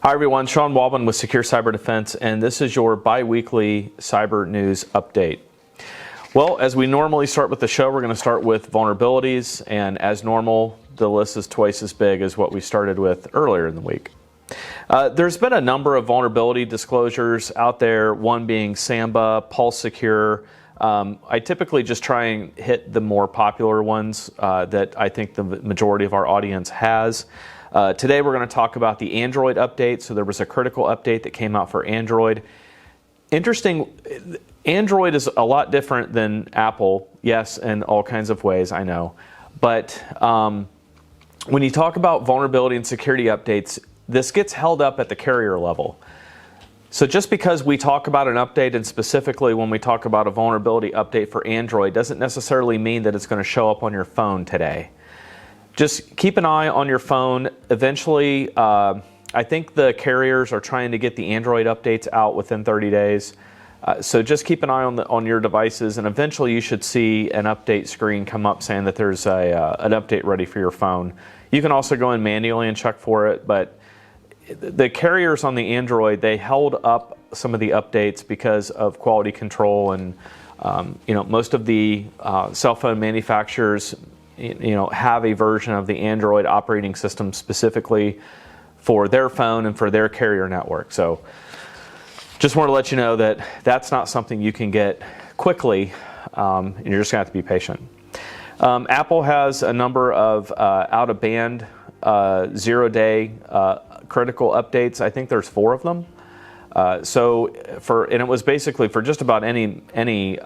Hi everyone, Sean Walbin with Secure Cyber Defense, and this is your bi-weekly cyber news update. Well, as we normally start with the show, we're going to start with vulnerabilities, and as normal, the list is twice as big as what we started with earlier in the week. There's been a number of vulnerability disclosures out there, one being Samba, Pulse Secure. I typically just try and hit the more popular ones that I think the majority of our audience has. Today we're going to talk about the Android update. So there was a critical update that came out for Android. Interesting, Android is a lot different than Apple, yes, in all kinds of ways, I know. But when you talk about vulnerability and security updates, this gets held up at the carrier level. So just because we talk about an update, and specifically when we talk about a vulnerability update for Android, doesn't necessarily mean that it's going to show up on your phone today. Just keep an eye on your phone. Eventually, I think the carriers are trying to get the Android updates out within 30 days. So just keep an eye on your devices, and eventually you should see an update screen come up saying that there's an update ready for your phone. You can also go in manually and check for it, but the carriers on the Android, they held up some of the updates because of quality control, and most of the cell phone manufacturers have a version of the Android operating system specifically for their phone and for their carrier network. So just want to let you know that that's not something you can get quickly, and you're just going to have to be patient. Apple has a number of out-of-band 0-day critical updates. I think there's 4 of them. And it was basically for just about any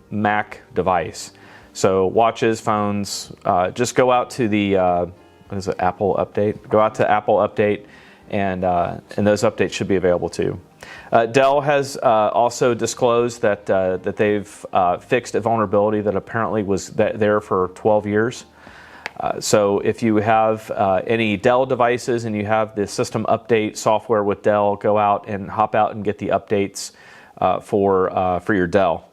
Mac device. So watches, phones, just go out to the Apple Update. Go out to Apple Update, and those updates should be available to you. Dell has also disclosed that they've fixed a vulnerability that apparently was there for 12 years. So if you have any Dell devices and you have the system update software with Dell, go out and hop out and get the updates for your Dell.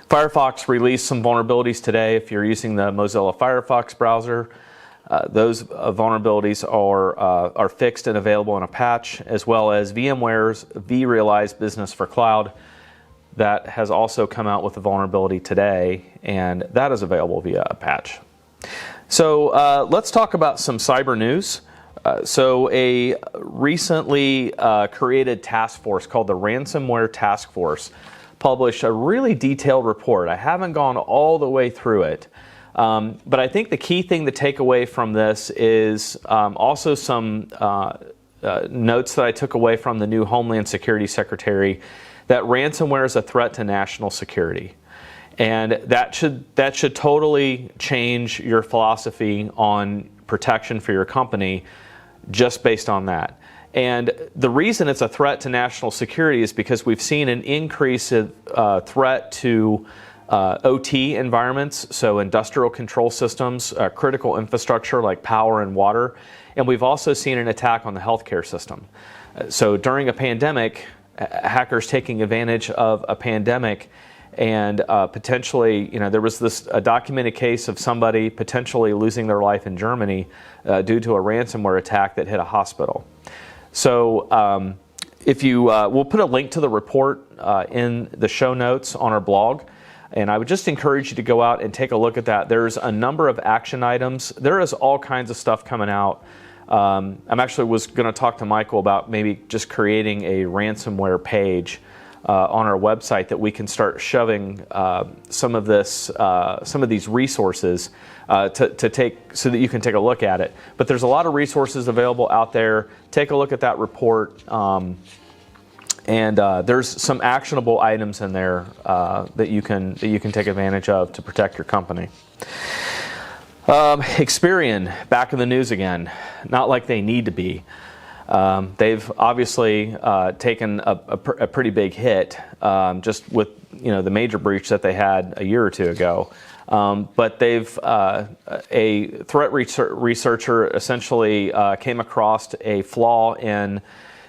Firefox released some vulnerabilities today. If you're using the Mozilla Firefox browser, those vulnerabilities are fixed and available in a patch, as well as VMware's vRealize Business for Cloud. That has also come out with a vulnerability today, and that is available via a patch. So let's talk about some cyber news. So a recently created task force called the Ransomware Task Force published a really detailed report. I haven't gone all the way through it, but I think the key thing to take away from this is also some notes that I took away from the new Homeland Security Secretary, that ransomware is a threat to national security. And that should totally change your philosophy on protection for your company just based on that. And the reason it's a threat to national security is because we've seen an increase in threat to OT environments, so industrial control systems, critical infrastructure like power and water, and we've also seen an attack on the healthcare system. So during a pandemic, hackers taking advantage of a pandemic, and potentially, there was a documented case of somebody potentially losing their life in Germany due to a ransomware attack that hit a hospital. So if you, we'll put a link to the report in the show notes on our blog, and I would just encourage you to go out and take a look at that. There's a number of action items. There is all kinds of stuff coming out. I'm actually was going to talk to Michael about maybe just creating a ransomware page on our website that we can start shoving some of these resources to take, so that you can take a look at it. But there's a lot of resources available out there. Take a look at that report, and there's some actionable items in there that you can take advantage of to protect your company. Experian back in the news again, not like they need to be. They've obviously taken a pretty big hit just with the major breach that they had a year or two ago. But they've a threat researcher essentially came across a flaw in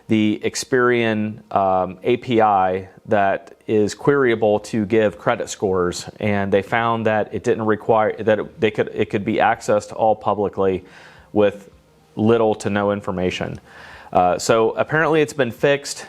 the Experian API that is queryable to give credit scores, and they found that it didn't require that it could be accessed all publicly with little to no information. So apparently it's been fixed.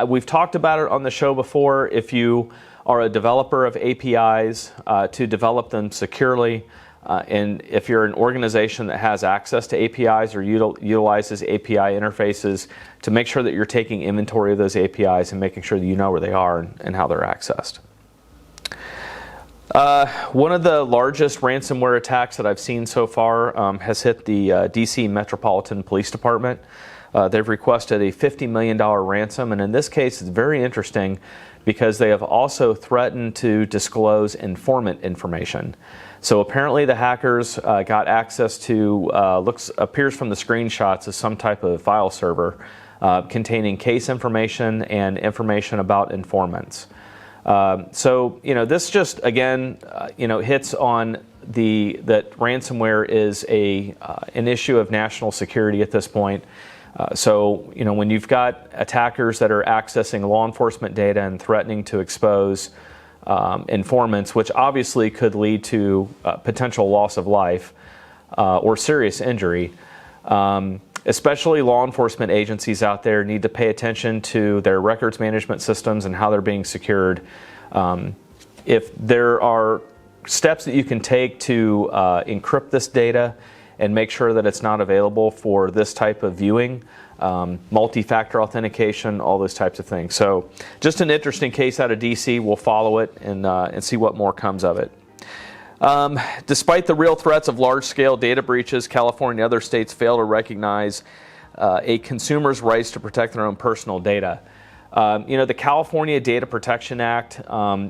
We've talked about it on the show before. If you are a developer of APIs, to develop them securely, and if you're an organization that has access to APIs or utilizes API interfaces, to make sure that you're taking inventory of those APIs and making sure that you know where they are and how they're accessed. One of the largest ransomware attacks that I've seen so far has hit the DC Metropolitan Police Department. They've requested a $50 million ransom, and in this case it's very interesting because they have also threatened to disclose informant information. So apparently the hackers got access to, appears from the screenshots as some type of file server containing case information and information about informants. So, this just, again, hits on that ransomware is an issue of national security at this point. So, when you've got attackers that are accessing law enforcement data and threatening to expose informants, which obviously could lead to potential loss of life or serious injury, especially law enforcement agencies out there need to pay attention to their records management systems and how they're being secured. If there are steps that you can take to encrypt this data and make sure that it's not available for this type of viewing, multi-factor authentication, all those types of things. So just an interesting case out of DC. We'll follow it and see what more comes of it. Despite the real threats of large-scale data breaches, California and other states fail to recognize a consumer's rights to protect their own personal data. The California Data Protection Act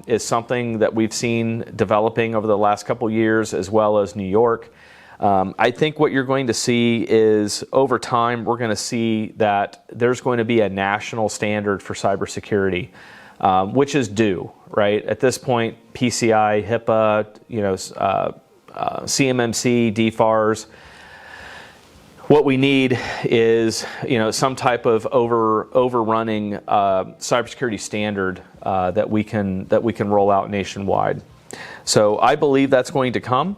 is something that we've seen developing over the last couple years, as well as New York. I think what you're going to see is, over time, we're going to see that there's going to be a national standard for cybersecurity, which is due, right? At this point, PCI, HIPAA, CMMC, DFARS. What we need is, some type of overrunning cybersecurity standard that we can roll out nationwide. So I believe that's going to come,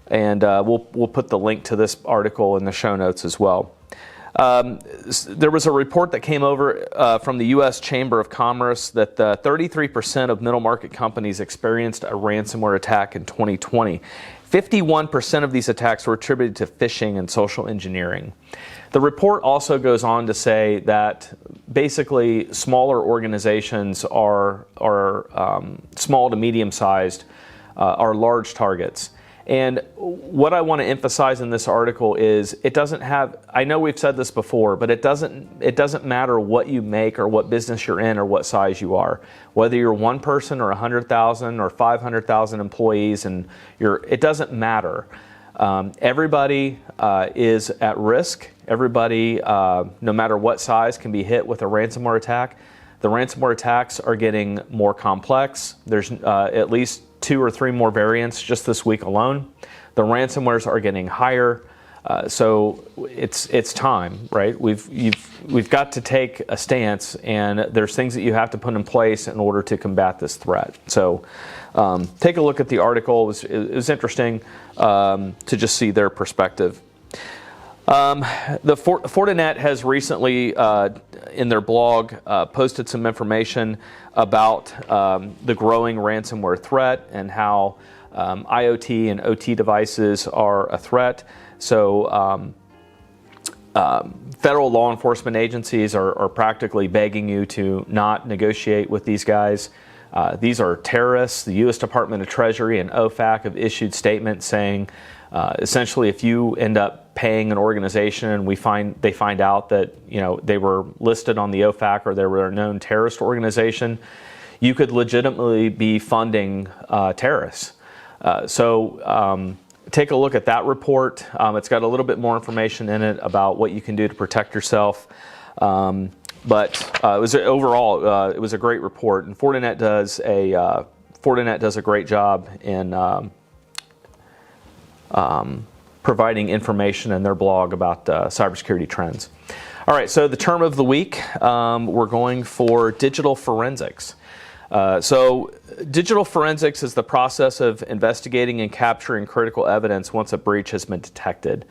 and we'll put the link to this article in the show notes as well. There was a report that came over from the U.S. Chamber of Commerce that 33% of middle market companies experienced a ransomware attack in 2020. 51% of these attacks were attributed to phishing and social engineering. The report also goes on to say that basically smaller organizations are small to medium-sized, are large targets. And what I want to emphasize in this article is it doesn't have, I know we've said this before, but it doesn't matter what you make or what business you're in or what size you are. Whether you're one person or 100,000 or 500,000 employees, it doesn't matter. Everybody is at risk. Everybody, no matter what size, can be hit with a ransomware attack. The ransomware attacks are getting more complex. There's at least 2 or 3 more variants just this week alone. The ransomwares are getting higher, so it's time, right? We've got to take a stance, and there's things that you have to put in place in order to combat this threat. So take a look at the article. It was interesting to just see their perspective. The Fortinet has recently, in their blog, posted some information about the growing ransomware threat and how IoT and OT devices are a threat. So federal law enforcement agencies are practically begging you to not negotiate with these guys. These are terrorists. The U.S. Department of Treasury and OFAC have issued statements saying, essentially, if you end up paying an organization and they find out that they were listed on the OFAC or they were a known terrorist organization, you could legitimately be funding terrorists. So take a look at that report. It's got a little bit more information in it about what you can do to protect yourself. But it was overall it was a great report, and Fortinet does a great job in providing information in their blog about cybersecurity trends. All right, so the term of the week, we're going for digital forensics. So digital forensics is the process of investigating and capturing critical evidence once a breach has been detected.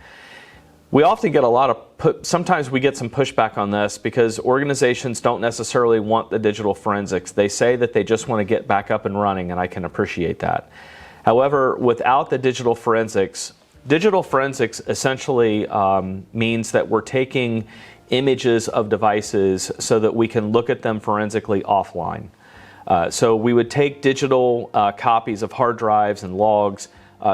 We often get a lot of, sometimes we get some pushback on this because organizations don't necessarily want the digital forensics. They say that they just want to get back up and running, and I can appreciate that. However, without the digital forensics essentially means that we're taking images of devices so that we can look at them forensically offline. So we would take digital copies of hard drives and logs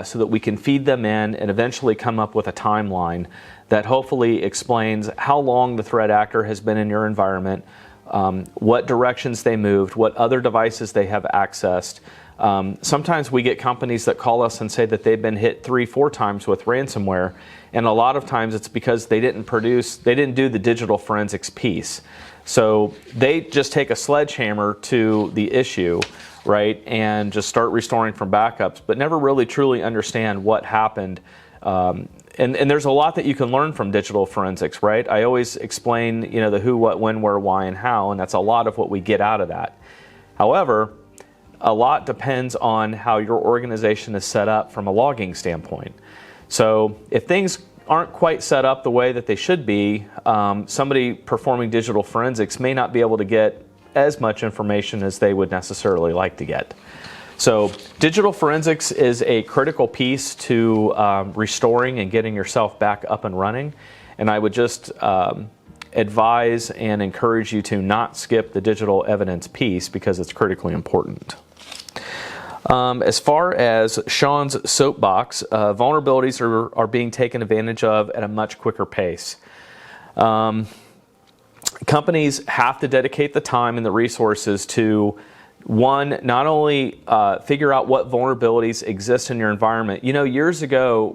so that we can feed them in and eventually come up with a timeline that hopefully explains how long the threat actor has been in your environment, what directions they moved, what other devices they have accessed. Sometimes we get companies that call us and say that they've been hit 3-4 times with ransomware, and a lot of times it's because they didn't do the digital forensics piece. So they just take a sledgehammer to the issue, right, and just start restoring from backups, but never really truly understand what happened. And there's a lot that you can learn from digital forensics, right? I always explain, the who, what, when, where, why, and how, and that's a lot of what we get out of that. However, a lot depends on how your organization is set up from a logging standpoint. So if things aren't quite set up the way that they should be, somebody performing digital forensics may not be able to get as much information as they would necessarily like to get. So digital forensics is a critical piece to restoring and getting yourself back up and running. And I would just advise and encourage you to not skip the digital evidence piece because it's critically important. As far as Sean's soapbox, vulnerabilities are being taken advantage of at a much quicker pace. Companies have to dedicate the time and the resources to, one, not only figure out what vulnerabilities exist in your environment. Years ago,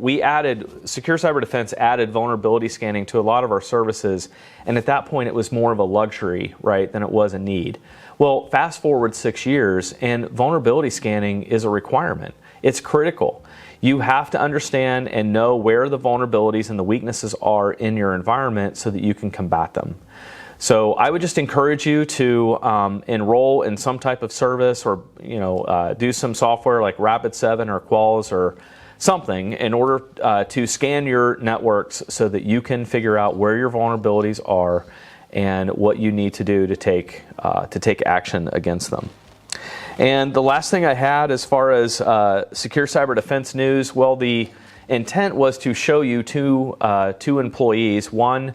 Secure Cyber Defense added vulnerability scanning to a lot of our services, and at that point it was more of a luxury, right, than it was a need. Well, fast forward 6 years, and vulnerability scanning is a requirement. It's critical. You have to understand and know where the vulnerabilities and the weaknesses are in your environment so that you can combat them. So I would just encourage you to enroll in some type of service or do some software like Rapid7 or Qualys or something in order to scan your networks so that you can figure out where your vulnerabilities are and what you need to do to take action against them. And the last thing I had as far as Secure Cyber Defense news, well, the intent was to show you two employees. One,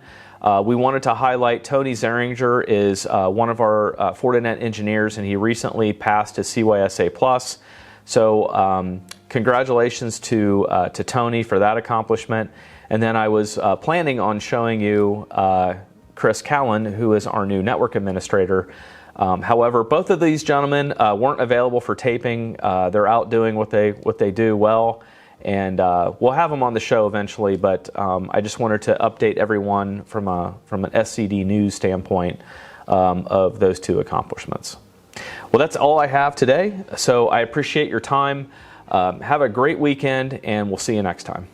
we wanted to highlight Tony Zeringer is one of our Fortinet engineers, and he recently passed his CYSA+. So congratulations to Tony for that accomplishment. And then I was planning on showing you Chris Callan, who is our new network administrator. However, both of these gentlemen weren't available for taping. They're out doing what they do well. And we'll have them on the show eventually, but I just wanted to update everyone from an SCD news standpoint of those two accomplishments. Well, that's all I have today, so I appreciate your time. Have a great weekend, and we'll see you next time.